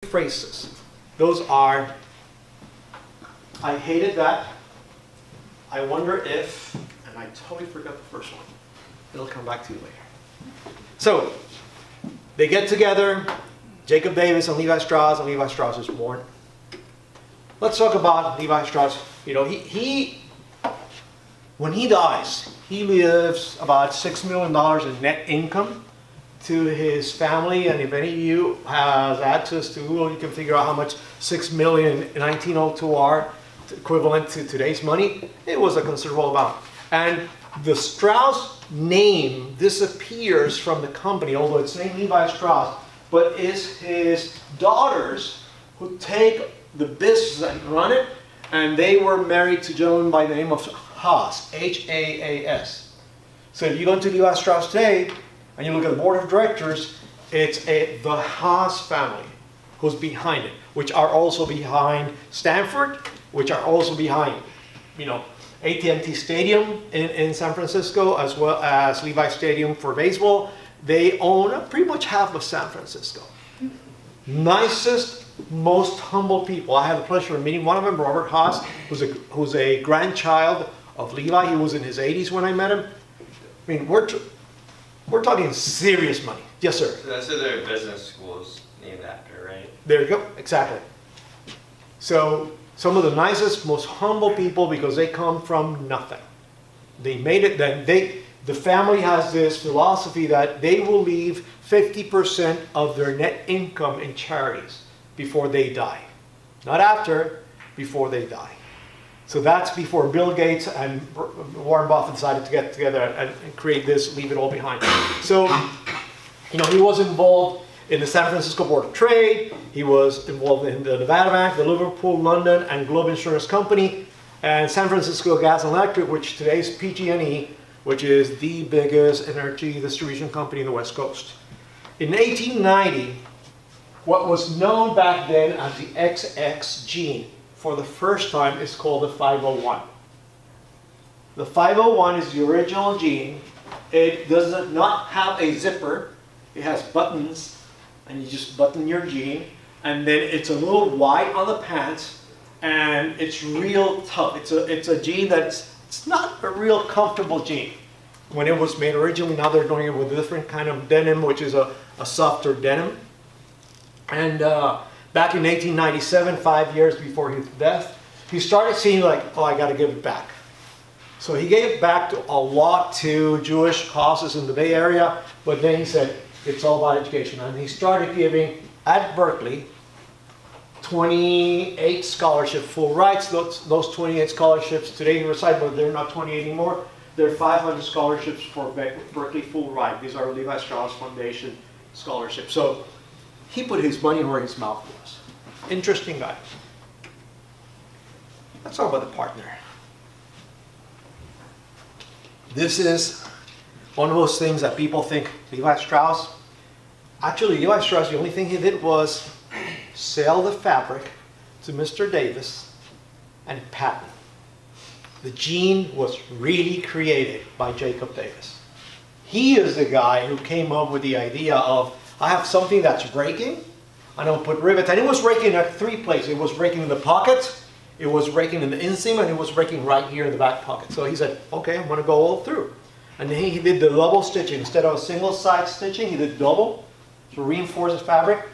phrases. Those are, I hated that, I wonder if, and I totally forgot the first one. It'll come back to you later. So, they get together, Jacob Davis and Levi Strauss is born. Let's talk about Levi Strauss. You know, when he dies, he leaves about $6 million in net income to his family, and if any of you has access to Google, you can figure out how much 6 million in 1902 are, equivalent to today's money. It was a considerable amount. And the Strauss name disappears from the company, although it's named Levi Strauss, but it's his daughters who take the business and run it, and they were married to a gentleman by the name of Haas, H-A-A-S. So if you go into Levi Strauss today, and you look at the board of directors, it's the Haas family who's behind it, which are also behind Stanford, which are also behind, you know, AT&T Stadium in San Francisco, as well as Levi Stadium for baseball. They own pretty much half of San Francisco. Nicest, most humble people. I had the pleasure of meeting one of them, Robert Haas, who's a grandchild of Levi. He was in his 80s when I met him. I mean, we're talking serious money. Yes, sir. So that's what their business school's named after, right? There you go. Exactly. So some of the nicest, most humble people, because they come from nothing. They made it. Then the family has this philosophy that they will leave 50% of their net income in charities before they die. Not after, before they die. So that's before Bill Gates and Warren Buffett decided to get together and create this, leave it all behind. So, you know, he was involved in the San Francisco Board of Trade. He was involved in the Nevada Bank, the Liverpool, London, and Globe Insurance Company, and San Francisco Gas and Electric, which today is PG&E, which is the biggest energy distribution company in the West Coast. In 1890, what was known back then as the XX gene, for the first time, is called the 501. The 501 is the original gene. It does not have a zipper. It has buttons, and you just button your gene, and then it's a little wide on the pants, and it's real tough. It's a gene it's not a real comfortable gene. When it was made originally, now they're doing it with a different kind of denim, which is a softer denim. And back in 1897, 5 years before his death, he started seeing like, oh, I got to give it back. So he gave back a lot to Jewish causes in the Bay Area, but then he said, it's all about education. And he started giving, at Berkeley, 28 scholarship full rights. Those 28 scholarships today recite, but they're not 28 anymore. There are 500 scholarships for Berkeley full ride. These are Levi Strauss Foundation scholarships. So he put his money where his mouth was. Interesting guy. Let's talk about the partner. This is one of those things that people think, Levi Strauss. Actually, Levi Strauss, the only thing he did was sell the fabric to Mr. Davis and patent. The gene was really created by Jacob Davis. He is the guy who came up with the idea of, I have something that's breaking, I'm going to put rivets. And it was breaking at 3 places. It was breaking in the pockets, it was breaking in the inseam, and it was breaking right here in the back pocket. So he said, okay, I'm going to go all through. And then he did the double stitching. Instead of a single side stitching, he did double to reinforce the fabric.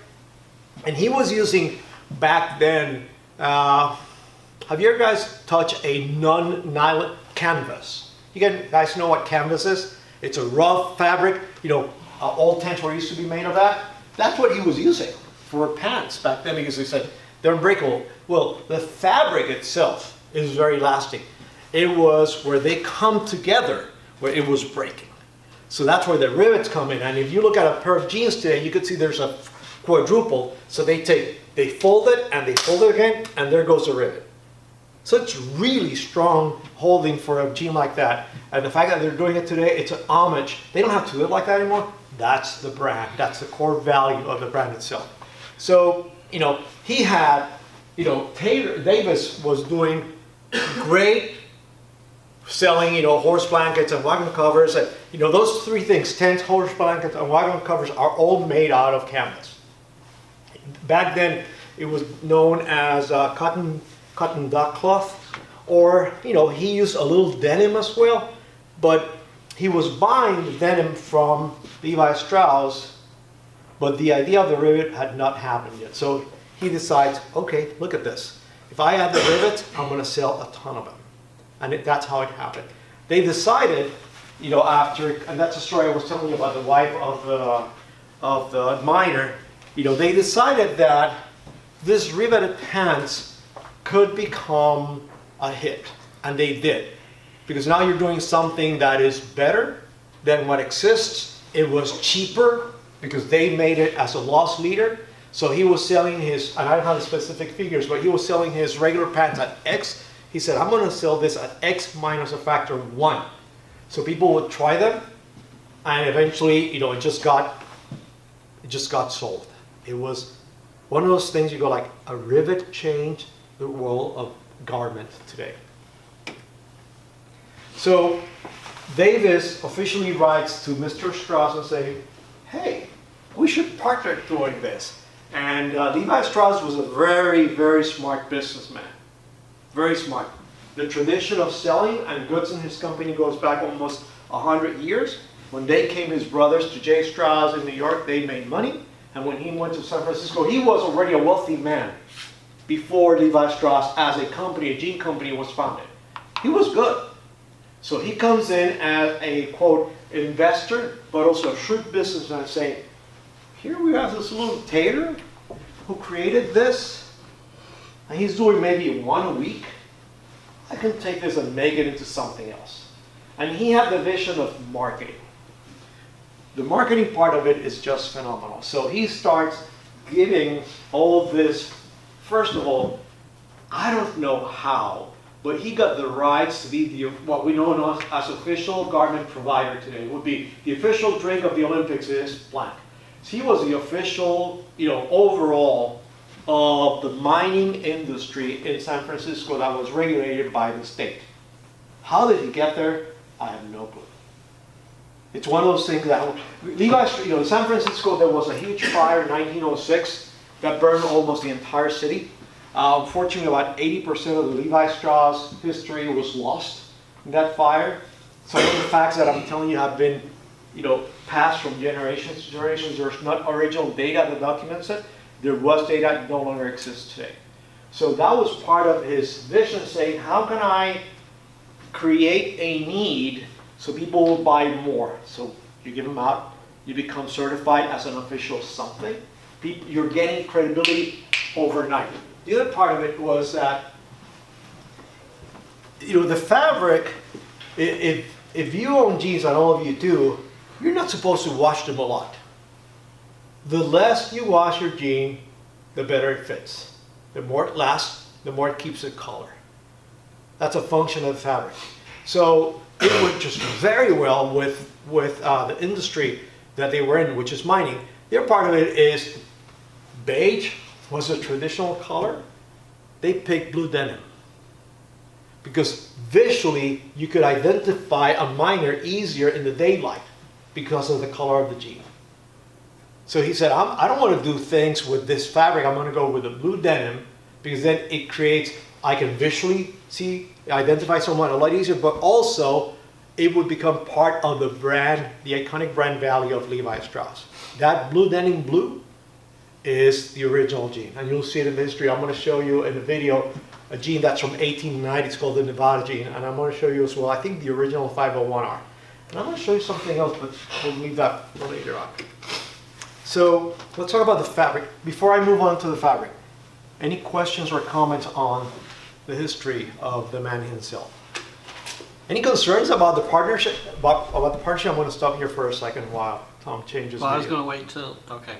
And he was using, back then, have you guys touched a non-nylon canvas? You guys know what canvas is? It's a rough fabric. You know, old tents were used to be made of that. That's what he was using for pants back then, because he said they're unbreakable. Well, the fabric itself is very lasting. It was where they come together where it was breaking. So that's where the rivets come in. And if you look at a pair of jeans today, you can see there's a quadruple. So they fold it and they fold it again, and there goes the rivet. So it's really strong holding for a jean like that. And the fact that they're doing it today, it's an homage. They don't have to live like that anymore. That's the brand. That's the core value of the brand itself. So, you know, he had, you know, Taylor Davis was doing great selling, you know, horse blankets and wagon covers. And, you know, those 3 things, tents, horse blankets, and wagon covers, are all made out of canvas. Back then, it was known as cotton duck cloth, or he used a little denim as well. But he was buying the denim from Levi Strauss, but the idea of the rivet had not happened yet. So he decides, okay, look at this. If I add the rivet, I'm going to sell a ton of them, and that's how it happened. They decided, after, and that's a story I was telling you about the wife of the miner. They decided that this riveted pants could become a hit, and they did, because now you're doing something that is better than what exists. It was cheaper because they made it as a loss leader. So he was selling his, and I don't have the specific figures, but he was selling his regular pants at X. He said, I'm going to sell this at X minus a factor of 1. So people would try them, and eventually, it just got sold. It was one of those things you go like, a rivet changed the world of garment today. So Davis officially writes to Mr. Strauss and say, hey, we should partner doing this. And Levi Strauss was a very, very smart businessman. Very smart. The tradition of selling and goods in his company goes back almost 100 years. When they came, his brothers, to J. Strauss in New York, they made money. And when he went to San Francisco, he was already a wealthy man before Levi Strauss as a company, a jean company, was founded. He was good. So he comes in as a, quote, investor, but also a shrewd businessman, saying, here we have this little tailor who created this, and he's doing maybe one a week. I can take this and make it into something else. And he had the vision of marketing. The marketing part of it is just phenomenal. So he starts giving all of this. First of all, I don't know how, but he got the rights to be what we know as official garment provider today. It would be the official drink of the Olympics is blank. So he was the official, overall of the mining industry in San Francisco that was regulated by the state. How did he get there? I have no clue. It's one of those things that Levi, in San Francisco, there was a huge fire in 1906 that burned almost the entire city. Unfortunately, about 80% of the Levi Strauss history was lost in that fire. Some of the facts that I'm telling you have been, passed from generations to generations. There's not original data that documents it. There was data that no longer exists today. So that was part of his vision, saying, how can I create a need so people will buy more? So you give them out, you become certified as an official something. You're getting credibility overnight. The other part of it was that, the fabric, if you own jeans, and all of you do, you're not supposed to wash them a lot. The less you wash your jean, the better it fits. The more it lasts, the more it keeps its color. That's a function of the fabric. So it worked just very well with the industry that they were in, which is mining. The other part of it is beige was a traditional color. They picked blue denim because visually you could identify a miner easier in the daylight because of the color of the jean. So he said, I don't want to do things with this fabric. I'm going to go with the blue denim because then it creates, I can visually identify someone a lot easier, but also it would become part of the brand, the iconic brand value of Levi Strauss. That blue denim blue is the original jean, and you'll see it in the history. I'm going to show you in the video a jean that's from 1890. It's called the Nevada jean, and I'm going to show you as well, I think, the original 501R. And I'm going to show you something else, but we'll leave that for later on. So let's talk about the fabric. Before I move on to the fabric, any questions or comments on the history of the man himself? Any concerns about the partnership? About the partnership? I'm going to stop here for a second while Tom changes. Well, I was video. going to wait till, okay.